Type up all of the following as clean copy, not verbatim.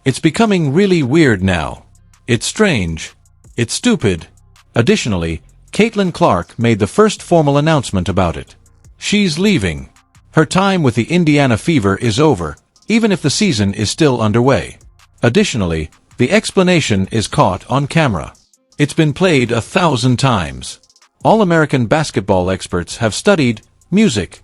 It's becoming really weird now. It's strange. It's stupid. Additionally, Caitlin Clark made the first formal announcement about it. She's leaving. Her time with the Indiana Fever is over, even if the season is still underway. Additionally, the explanation is caught on camera. It's been played 1,000 times. All American basketball experts have studied music,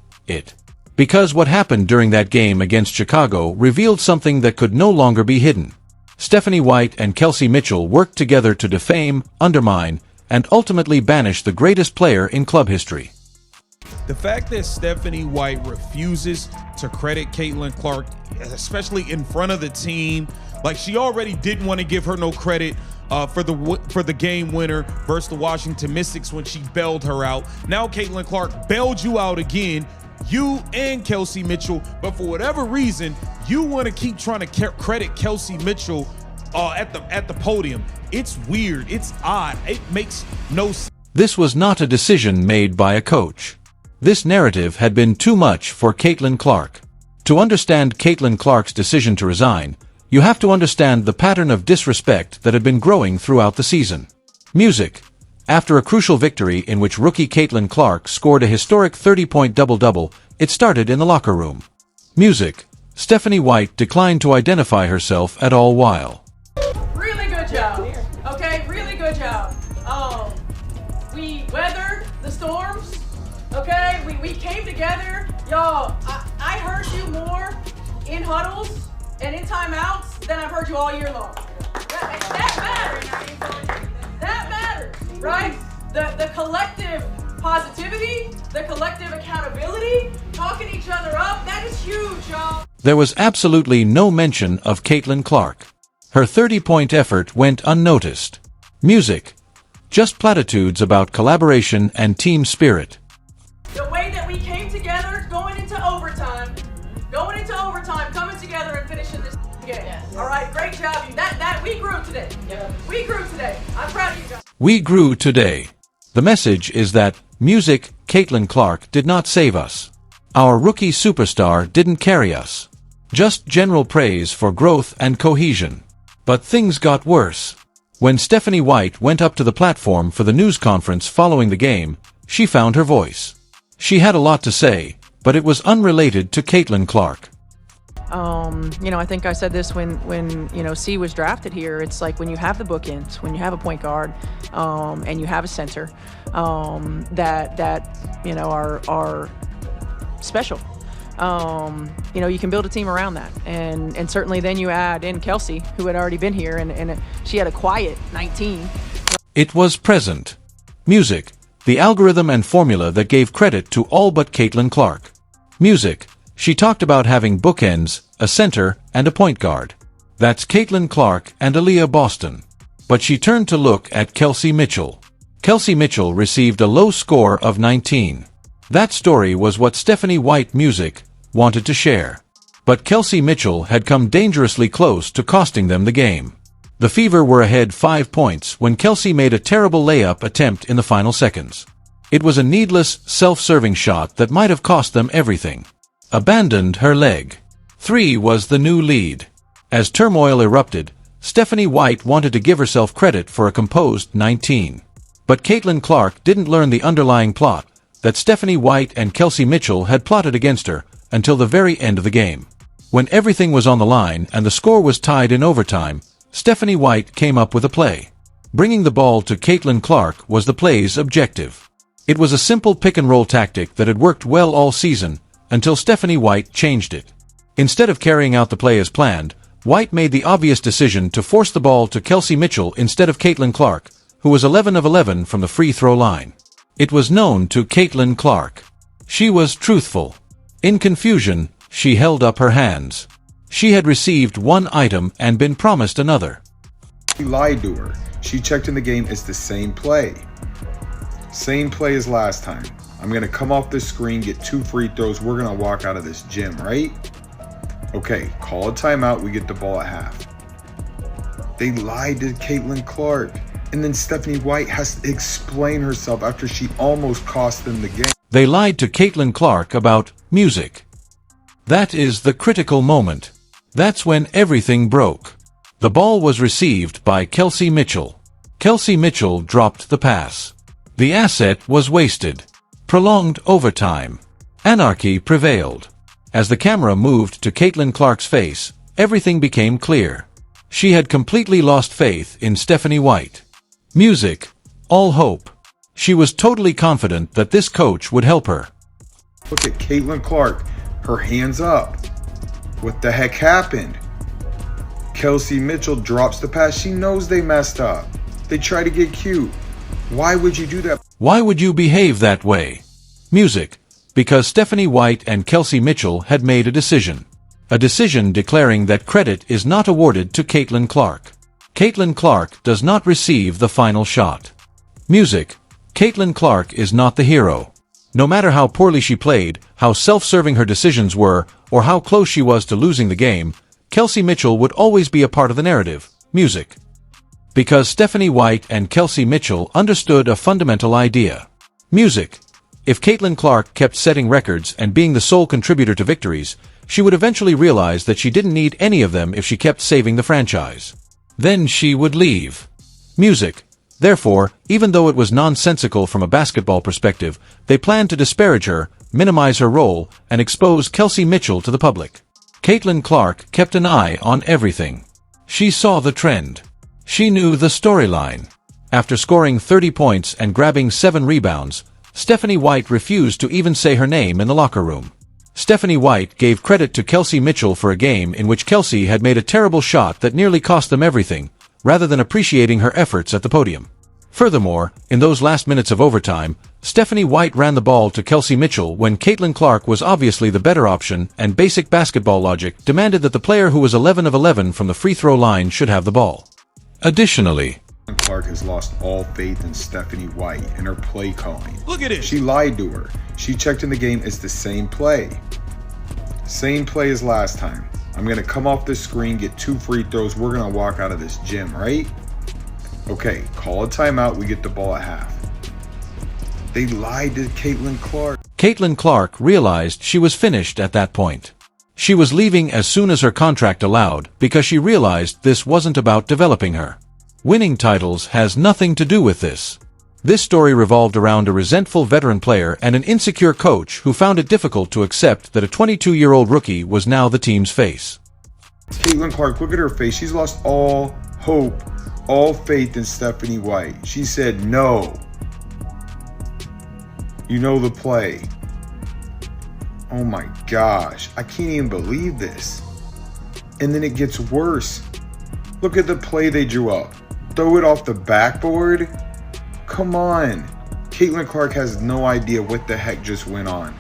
because what happened during that game against Chicago revealed something that could no longer be hidden. Stephanie White and Kelsey Mitchell worked together to defame, undermine, and ultimately banish the greatest player in club history. The fact that Stephanie White refuses to credit Caitlin Clark, especially in front of the team, like she already didn't want to give her no credit for the game winner versus the Washington Mystics when she bailed her out. Now Caitlin Clark bailed you out again, you and Kelsey Mitchell, but for whatever reason, you want to keep trying to credit Kelsey Mitchell at the podium. It's weird. It's odd. It makes no sense. This was not a decision made by a coach. This narrative had been too much for Caitlin Clark. To understand Caitlin Clark's decision to resign, you have to understand the pattern of disrespect that had been growing throughout the season. Music. After a crucial victory in which rookie Caitlin Clark scored a historic 30-point double-double, it started in the locker room. Music. Stephanie White declined to identify herself at all while. Really good job. Okay, really good job. We weathered the storms. Okay, we came together. Y'all, I heard you more in huddles and in timeouts than I've heard you all year long. That matters. That matters, right? The collective positivity, the collective accountability, talking each other up, that is huge, y'all. There was absolutely no mention of Caitlin Clark. Her 30-point effort went unnoticed. Music. Just platitudes about collaboration and team spirit. The way that we came together, going into overtime, coming together and finishing this game. Yes. All right, great job. We grew today. Yeah. We grew today. I'm proud of you guys. We grew today. The message is that music, Caitlin Clark did not save us. Our rookie superstar didn't carry us. Just general praise for growth and cohesion. But things got worse. When Stephanie White went up to the platform for the news conference following the game, she found her voice. She had a lot to say, but it was unrelated to Caitlin Clark. I think I said this when C was drafted here. It's like when you have the bookends, when you have a point guard, and you have a center, that are special. You can build a team around that, and certainly then you add in Kelsey, who had already been here, and she had a quiet 19. It was present. Music. The algorithm and formula that gave credit to all but Caitlin Clark. Music. She talked about having bookends, a center, and a point guard. That's Caitlin Clark and Aaliyah Boston. But she turned to look at Kelsey Mitchell. Kelsey Mitchell received a low score of 19. That story was what Stephanie White Music wanted to share. But Kelsey Mitchell had come dangerously close to costing them the game. The Fever were ahead 5 points when Kelsey made a terrible layup attempt in the final seconds. It was a needless, self-serving shot that might have cost them everything. Abandoned her leg. 3 was the new lead. As turmoil erupted, Stephanie White wanted to give herself credit for a composed 19. But Caitlin Clark didn't learn the underlying plot that Stephanie White and Kelsey Mitchell had plotted against her until the very end of the game. When everything was on the line and the score was tied in overtime, Stephanie White came up with a play. Bringing the ball to Caitlin Clark was the play's objective. It was a simple pick-and-roll tactic that had worked well all season, until Stephanie White changed it. Instead of carrying out the play as planned, White made the obvious decision to force the ball to Kelsey Mitchell instead of Caitlin Clark, who was 11 of 11 from the free throw line. It was known to Caitlin Clark. She was truthful. In confusion, she held up her hands. She had received one item and been promised another. He lied to her. She checked in the game as the same play. Same play as last time. I'm going to come off this screen, get 2 free throws. We're going to walk out of this gym, right? Okay, call a timeout. We get the ball at half. They lied to Caitlin Clark. And then Stephanie White has to explain herself after she almost cost them the game. They lied to Caitlin Clark about music. That is the critical moment. That's when everything broke. The ball was received by Kelsey Mitchell. Kelsey Mitchell dropped the pass. The asset was wasted. Prolonged overtime. Anarchy prevailed. As the camera moved to Caitlin Clark's face, everything became clear. She had completely lost faith in Stephanie White. Music, all hope. She was totally confident that this coach would help her. Look at Caitlin Clark, her hands up. What the heck happened? Kelsey Mitchell drops the pass. She knows they messed up. They try to get cute. Why would you do that? Why would you behave that way? Music, because Stephanie White and Kelsey Mitchell had made a decision. A decision declaring that credit is not awarded to Caitlin Clark. Caitlin Clark does not receive the final shot. Music, Caitlin Clark is not the hero. No matter how poorly she played, how self-serving her decisions were, or how close she was to losing the game, Kelsey Mitchell would always be a part of the narrative. Music. Because Stephanie White and Kelsey Mitchell understood a fundamental idea. Music. If Caitlin Clark kept setting records and being the sole contributor to victories, she would eventually realize that she didn't need any of them if she kept saving the franchise. Then she would leave. Music. Therefore, even though it was nonsensical from a basketball perspective, they planned to disparage her, minimize her role, and expose Kelsey Mitchell to the public. Caitlin Clark kept an eye on everything. She saw the trend. She knew the storyline. After scoring 30 points and grabbing 7 rebounds, Stephanie White refused to even say her name in the locker room. Stephanie White gave credit to Kelsey Mitchell for a game in which Kelsey had made a terrible shot that nearly cost them everything, rather than appreciating her efforts at the podium. Furthermore, in those last minutes of overtime, Stephanie White ran the ball to Kelsey Mitchell when Caitlin Clark was obviously the better option, and basic basketball logic demanded that the player who was 11 of 11 from the free throw line should have the ball. Additionally, Clark has lost all faith in Stephanie White and her play calling. Look at it. She lied to her. She checked in the game. It's the same play. Same play as last time. I'm going to come off this screen, get 2 free throws. We're going to walk out of this gym, right? Okay, call a timeout. We get the ball at half. They lied to Caitlin Clark. Caitlin Clark realized she was finished at that point. She was leaving as soon as her contract allowed because she realized this wasn't about developing her. Winning titles has nothing to do with this. This story revolved around a resentful veteran player and an insecure coach who found it difficult to accept that a 22-year-old rookie was now the team's face. Caitlin Clark, look at her face. She's lost all hope, all faith in Stephanie White. She said no. You know the play. Oh my gosh, I can't even believe this. And then it gets worse. Look at the play they drew up. Throw it off the backboard? Come on. Caitlin Clark has no idea what the heck just went on.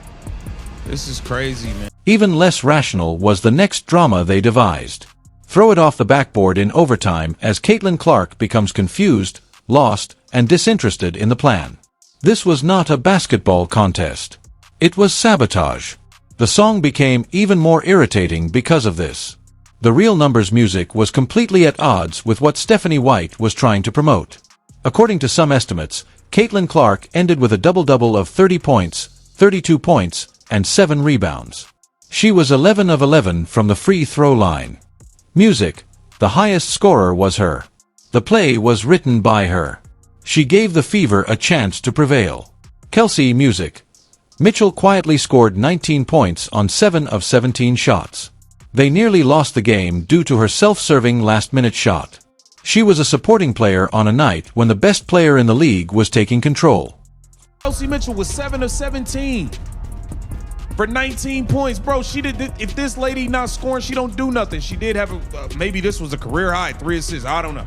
This is crazy, man. Even less rational was the next drama they devised. Throw it off the backboard in overtime as Caitlin Clark becomes confused, lost, and disinterested in the plan. This was not a basketball contest. It was sabotage. The song became even more irritating because of this. The Real Numbers music was completely at odds with what Stephanie White was trying to promote. According to some estimates, Caitlin Clark ended with a double-double of 30 points, 32 points, and 7 rebounds. She was 11 of 11 from the free throw line. Music, the highest scorer was her. The play was written by her. She gave the Fever a chance to prevail. Kelsey Music. Mitchell quietly scored 19 points on 7 of 17 shots. They nearly lost the game due to her self-serving last-minute shot. She was a supporting player on a night when the best player in the league was taking control. Kelsey Mitchell was 7 of 17 for 19 points. Bro, she did. If this lady not scoring, she don't do nothing. She did have maybe this was a career high, 3 assists. I don't know.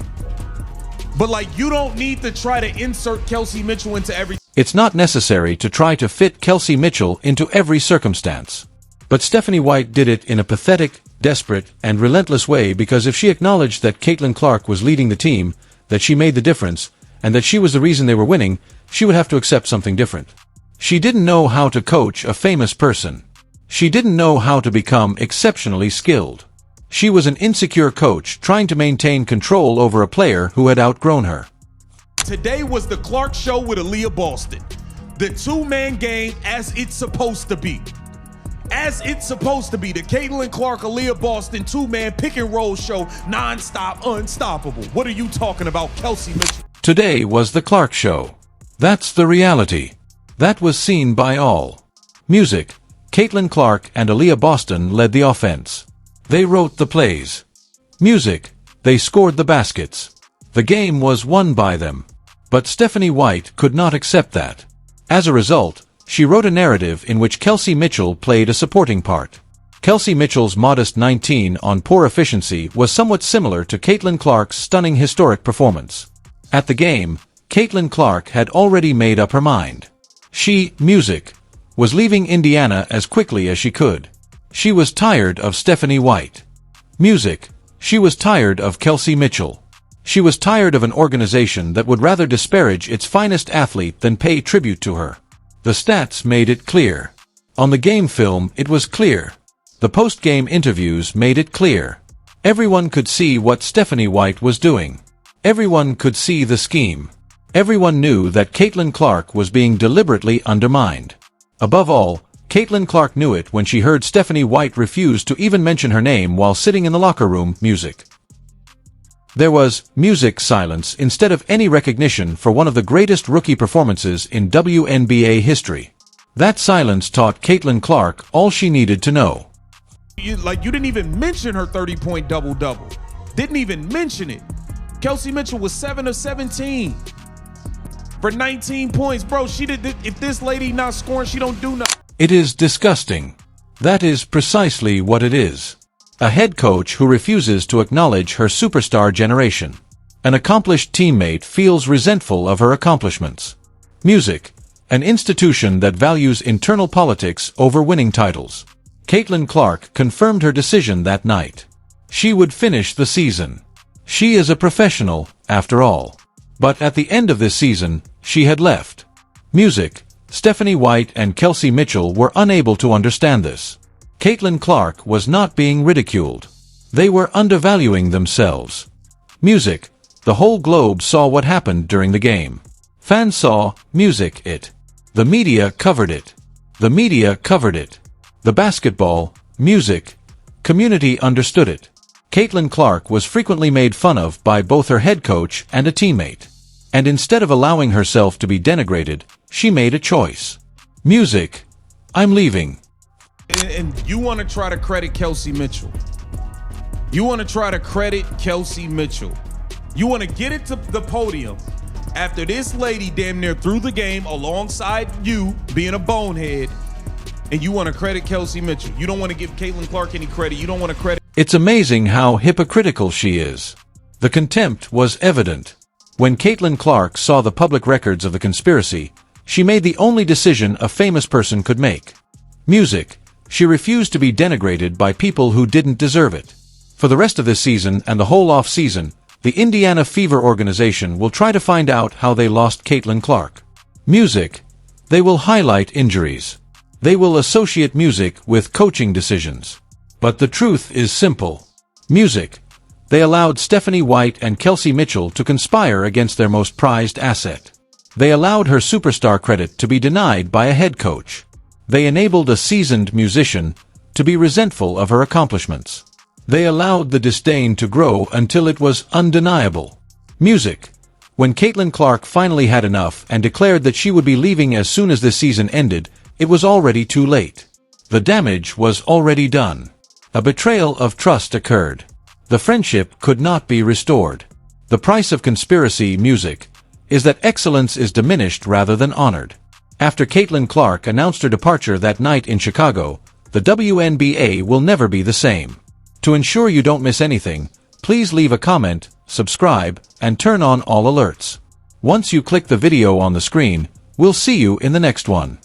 But like, you don't need to try to insert Kelsey Mitchell into every. It's not necessary to try to fit Kelsey Mitchell into every circumstance. But Stephanie White did it in a pathetic, desperate, and relentless way because if she acknowledged that Caitlin Clark was leading the team, that she made the difference, and that she was the reason they were winning, she would have to accept something different. She didn't know how to coach a famous person. She didn't know how to become exceptionally skilled. She was an insecure coach trying to maintain control over a player who had outgrown her. Today was the Clark Show with Aaliyah Boston. The 2-man game as it's supposed to be. as it's supposed to be. The Caitlin Clark, Aaliyah Boston two-man pick and roll show, non-stop, unstoppable. What are you talking about, Kelsey Mitchell? Today was the Clark Show. That's the reality. That was seen by all. Music, Caitlin Clark and Aaliyah Boston led the offense. They wrote the plays. Music, they scored the baskets. The game was won by them. But Stephanie White could not accept that. As a result, she wrote a narrative in which Kelsey Mitchell played a supporting part. Kelsey Mitchell's modest 19 on poor efficiency was somewhat similar to Caitlin Clark's stunning historic performance. At the game, Caitlin Clark had already made up her mind. She, Music, was leaving Indiana as quickly as she could. She was tired of Stephanie White. Music, she was tired of Kelsey Mitchell. She was tired of an organization that would rather disparage its finest athlete than pay tribute to her. The stats made it clear. On the game film, it was clear. The post-game interviews made it clear. Everyone could see what Stephanie White was doing. Everyone could see the scheme. Everyone knew that Caitlin Clark was being deliberately undermined. Above all, Caitlin Clark knew it when she heard Stephanie White refuse to even mention her name while sitting in the locker room. Music. There was music silence instead of any recognition for one of the greatest rookie performances in WNBA history. That silence taught Caitlin Clark all she needed to know. You didn't even mention her 30-point double-double. Didn't even mention it. Kelsey Mitchell was 7 of 17 for 19 points. Bro, if this lady not scoring, she don't do nothing. It is disgusting. That is precisely what it is. A head coach who refuses to acknowledge her superstar generation. An accomplished teammate feels resentful of her accomplishments. Music, an institution that values internal politics over winning titles. Caitlin Clark confirmed her decision that night. She would finish the season. She is a professional, after all. But at the end of this season, she had left. Music, Stephanie White and Kelsey Mitchell were unable to understand this. Caitlin Clark was not being ridiculed. They were undervaluing themselves. Music, the whole globe saw what happened during the game. Fans saw, Music, it. The media covered it. The media covered it. The basketball, Music, community understood it. Caitlin Clark was frequently made fun of by both her head coach and a teammate. And instead of allowing herself to be denigrated, she made a choice. Music, I'm leaving. And you want to try to credit Kelsey Mitchell. You want to try to credit Kelsey Mitchell. You want to get it to the podium after this lady damn near threw the game alongside you being a bonehead, and you want to credit Kelsey Mitchell. You don't want to give Caitlin Clark any credit. You don't want to credit. It's amazing how hypocritical she is. The contempt was evident. When Caitlin Clark saw the public records of the conspiracy, she made the only decision a famous person could make. Music. She refused to be denigrated by people who didn't deserve it. For the rest of this season and the whole off-season, the Indiana Fever organization will try to find out how they lost Caitlin Clark. Music. They will highlight injuries. They will associate Music with coaching decisions. But the truth is simple. Music. They allowed Stephanie White and Kelsey Mitchell to conspire against their most prized asset. They allowed her superstar credit to be denied by a head coach. They enabled a seasoned musician to be resentful of her accomplishments. They allowed the disdain to grow until it was undeniable. Music. When Caitlin Clark finally had enough and declared that she would be leaving as soon as this season ended, it was already too late. The damage was already done. A betrayal of trust occurred. The friendship could not be restored. The price of conspiracy. Music is that excellence is diminished rather than honored. After Caitlin Clark announced her departure that night in Chicago, the WNBA will never be the same. To ensure you don't miss anything, please leave a comment, subscribe, and turn on all alerts. Once you click the video on the screen, we'll see you in the next one.